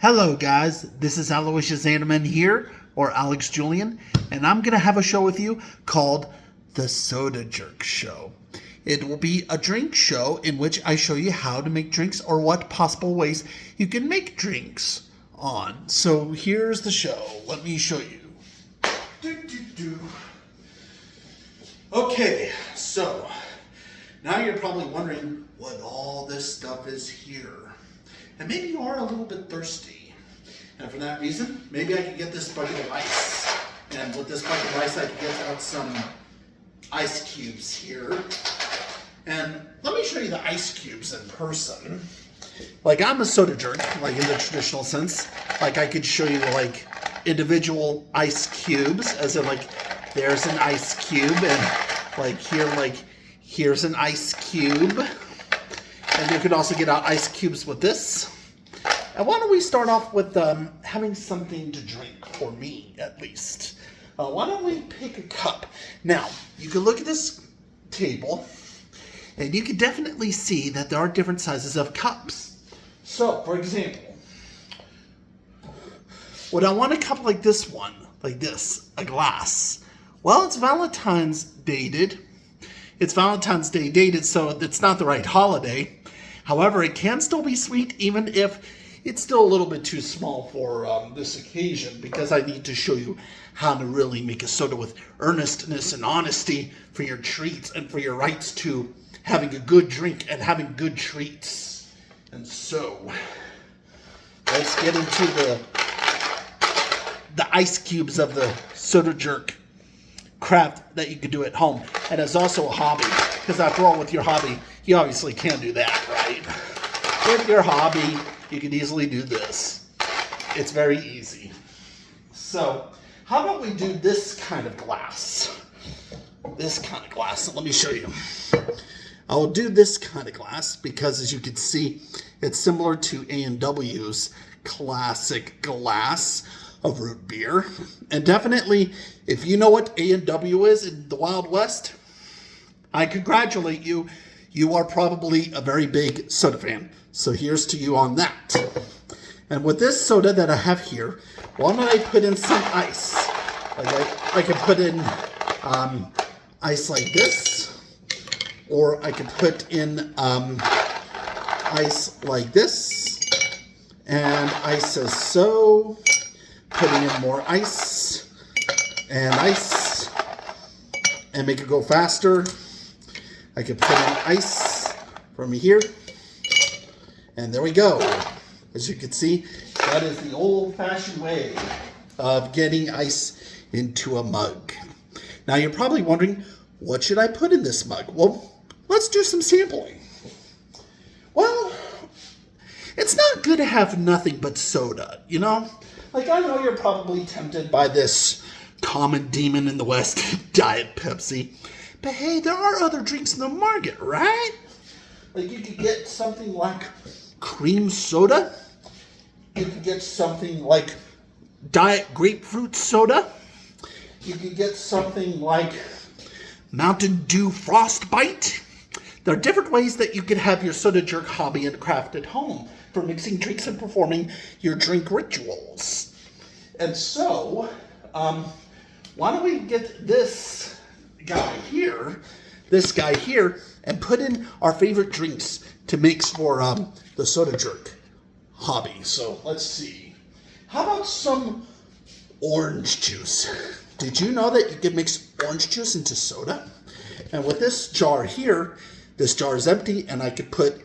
Hello guys, this is Aloysius Anderman here, or Alex Julian, and I'm going to have a show with you called The Soda Jerk Show. It will be a drink show in which I show you how to make drinks or what possible ways you can make drinks on. So here's the show. Let me show you. Okay, so now you're probably wondering what all this stuff is here. And maybe you are a little bit thirsty. And for that reason, maybe I could get this bucket of ice. And with this bucket of ice, I could get out some ice cubes here. And let me show you the ice cubes in person. Like, I'm a soda jerk, like in the traditional sense. Like, I could show you like individual ice cubes, as in like, there's an ice cube, and like here's an ice cube. And you could also get out ice cubes with this. And why don't we start off with having something to drink, for me at least. Why don't we pick a cup? Now, you can look at this table, and you can definitely see that there are different sizes of cups. So, for example, would I want a cup like this one, like this, a glass? Well, it's Valentine's dated. It's Valentine's Day dated, so it's not the right holiday. However, it can still be sweet, even if it's still a little bit too small for this occasion, because I need to show you how to really make a soda with earnestness and honesty for your treats and for your rights to having a good drink and having good treats. And so, let's get into the ice cubes of the soda jerk craft that you can do at home. And it's also a hobby, because after all, with your hobby, you obviously can do that, right? With your hobby, you can easily do this. It's very easy. So, how about we do this kind of glass? This kind of glass. Let me show you. I will do this kind of glass because, as you can see, it's similar to A&W's classic glass of root beer. And definitely, if you know what A&W is in the Wild West, I congratulate you. You are probably a very big soda fan. So here's to you on that. And with this soda that I have here, why don't I put in some ice? Like I could put in ice like this, or I could put in ice like this, and ice as so. Putting in more ice, and make it go faster. I could put in ice from here, and there we go. As you can see, that is the old-fashioned way of getting ice into a mug. Now you're probably wondering, what should I put in this mug? Well, let's do some sampling. Well, it's not good to have nothing but soda, you know? Like, I know you're probably tempted by this common demon in the West, Diet Pepsi. But hey, there are other drinks in the market, right? Like, you could get something like cream soda. You could get something like Diet Grapefruit soda. You could get something like Mountain Dew Frostbite. There are different ways that you could have your soda jerk hobby and craft at home for mixing drinks and performing your drink rituals. And so, why don't we get this guy here, and put in our favorite drinks to mix for the soda jerk hobby. So let's see. How about some orange juice? Did you know that you can mix orange juice into soda? And with this jar here, this jar is empty, and I could put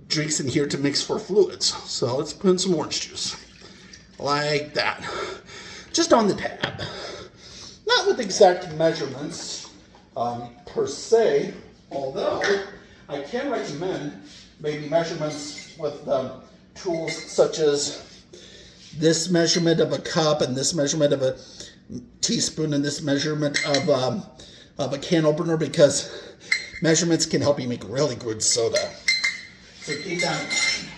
drinks in here to mix for fluids. So let's put in some orange juice. Like that. Just on the tab. Not with exact measurements per se, although I can recommend maybe measurements with tools such as this measurement of a cup, and this measurement of a teaspoon, and this measurement of a can opener, because measurements can help you make really good soda. So keep that in mind.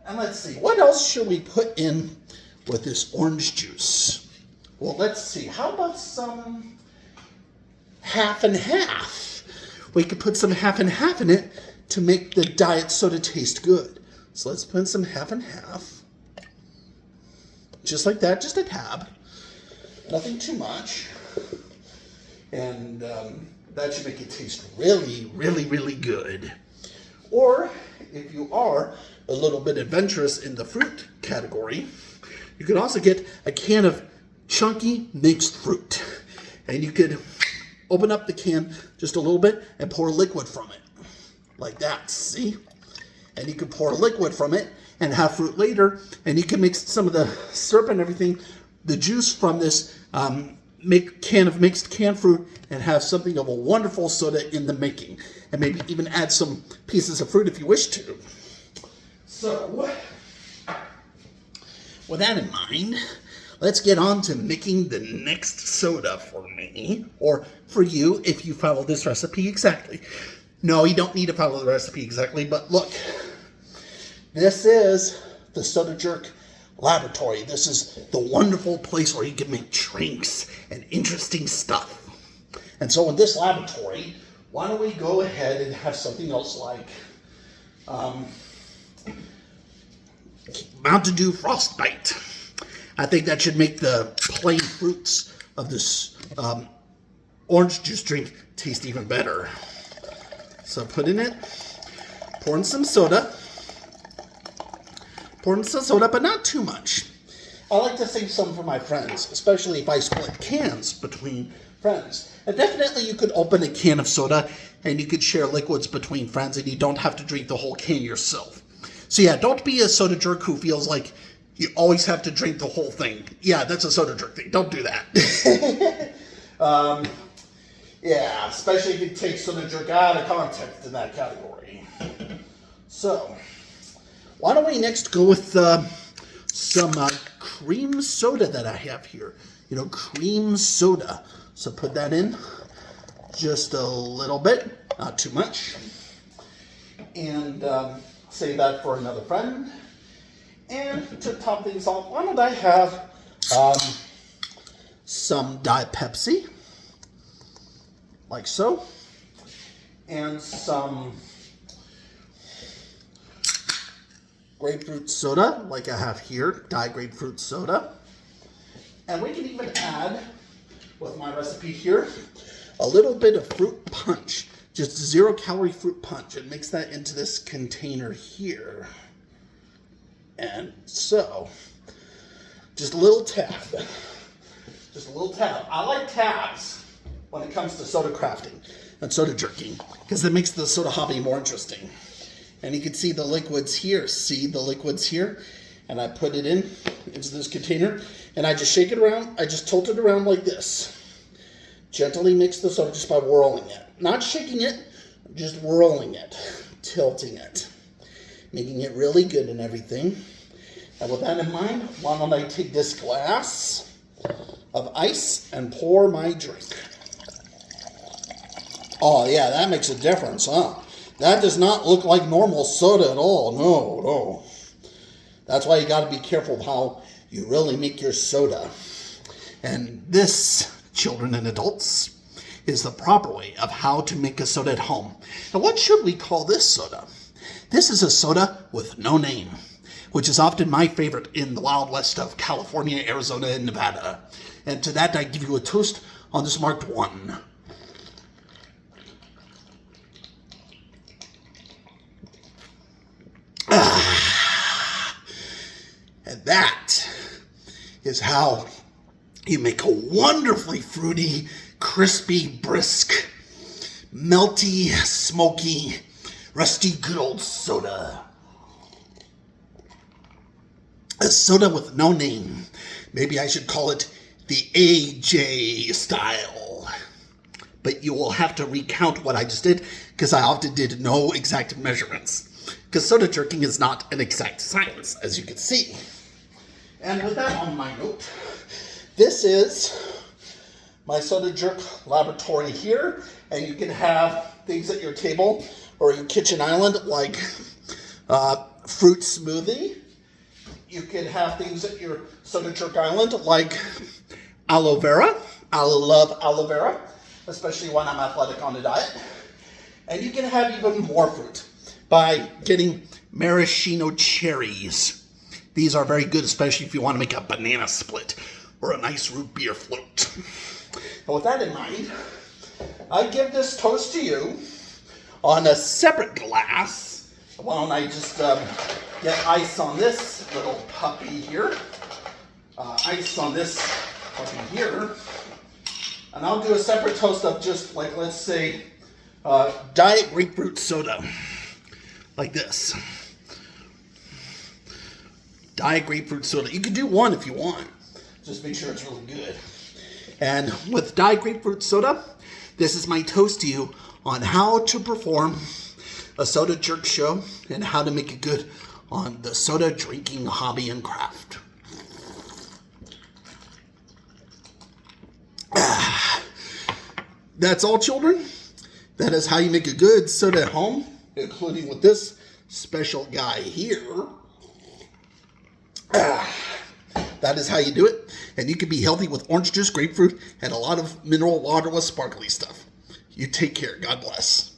And let's see, what else should we put in with this orange juice? Well, let's see. How about some half and half? We could put some half and half in it to make the diet soda taste good. So let's put in some half and half. just like that, just a tab. Nothing too much. And that should make it taste really, really, really good. Or if you are a little bit adventurous in the fruit category, you could also get a can of chunky mixed fruit. And you could open up the can just a little bit and pour liquid from it. Like that, see? And you could pour liquid from it and have fruit later, and you can mix some of the syrup and everything, the juice from this can of mixed canned fruit, and have something of a wonderful soda in the making. And maybe even add some pieces of fruit if you wish to. So, with that in mind, let's get on to making the next soda for me, or for you if you follow this recipe exactly. No, you don't need to follow the recipe exactly, but look, this is the Soda Jerk Laboratory. This is the wonderful place where you can make drinks and interesting stuff. And so in this laboratory, why don't we go ahead and have something else like Mountain Dew Frostbite. I think that should make the plain fruits of this orange juice drink taste even better. So put in it, pour in some soda. Pour in some soda, but not too much. I like to save some for my friends, especially if I split cans between friends. And definitely you could open a can of soda and you could share liquids between friends and you don't have to drink the whole can yourself. So yeah, don't be a soda jerk who feels like you always have to drink the whole thing. Yeah, that's a soda jerk thing. Don't do that. Yeah, especially if you take soda jerk out of context in that category. So, why don't we next go with some cream soda that I have here. You know, cream soda. So put that in just a little bit, not too much. And save that for another friend. And to top things off, why don't I have some Diet Pepsi, like so, and some grapefruit soda, like I have here, Diet Grapefruit Soda. And we can even add, with my recipe here, a little bit of fruit punch, just 0-calorie fruit punch, and mix that into this container here. And so, just a little tab. Just a little tab. I like tabs when it comes to soda crafting and soda jerking, because it makes the soda hobby more interesting. And you can see the liquids here. See the liquids here? And I put it into this container, and I just shake it around. I just tilt it around like this. Gently mix the soda just by whirling it. Not shaking it, just whirling it, tilting it, making it really good and everything. And with that in mind, why don't I take this glass of ice and pour my drink. Oh yeah, that makes a difference, huh? That does not look like normal soda at all. No, no. That's why you got to be careful of how you really make your soda. And this, children and adults, is the proper way of how to make a soda at home. Now, what should we call this soda? This is a soda with no name, which is often my favorite in the Wild West of California, Arizona, and Nevada. And to that, I give you a toast on this marked 1. And that is how you make a wonderfully fruity, crispy, brisk, melty, smoky, rusty, good old soda. A soda with no name. Maybe I should call it the AJ style. But you will have to recount what I just did, because I often did no exact measurements. Because soda jerking is not an exact science, as you can see. And with that on my note, this is my Soda Jerk laboratory here. And you can have things at your table or your kitchen island like fruit smoothie. You can have things at your Soda Jerk island like aloe vera. I love aloe vera, especially when I'm athletic on a diet. And you can have even more fruit by getting maraschino cherries. These are very good, especially if you want to make a banana split or a nice root beer float. And with that in mind, I give this toast to you on a separate glass. Why don't I just get ice on this little puppy here. Ice on this puppy here. And I'll do a separate toast of just like, let's say, diet grapefruit soda. Like this. Diet grapefruit soda. You can do one if you want. Just make sure it's really good. And with diet grapefruit soda, this is my toast to you on how to perform a soda jerk show and how to make it good on the soda drinking hobby and craft. That's all, children. That is how you make a good soda at home, including with this special guy here. That is how you do it. And you can be healthy with orange juice, grapefruit, and a lot of mineral water with sparkly stuff. You take care. God bless.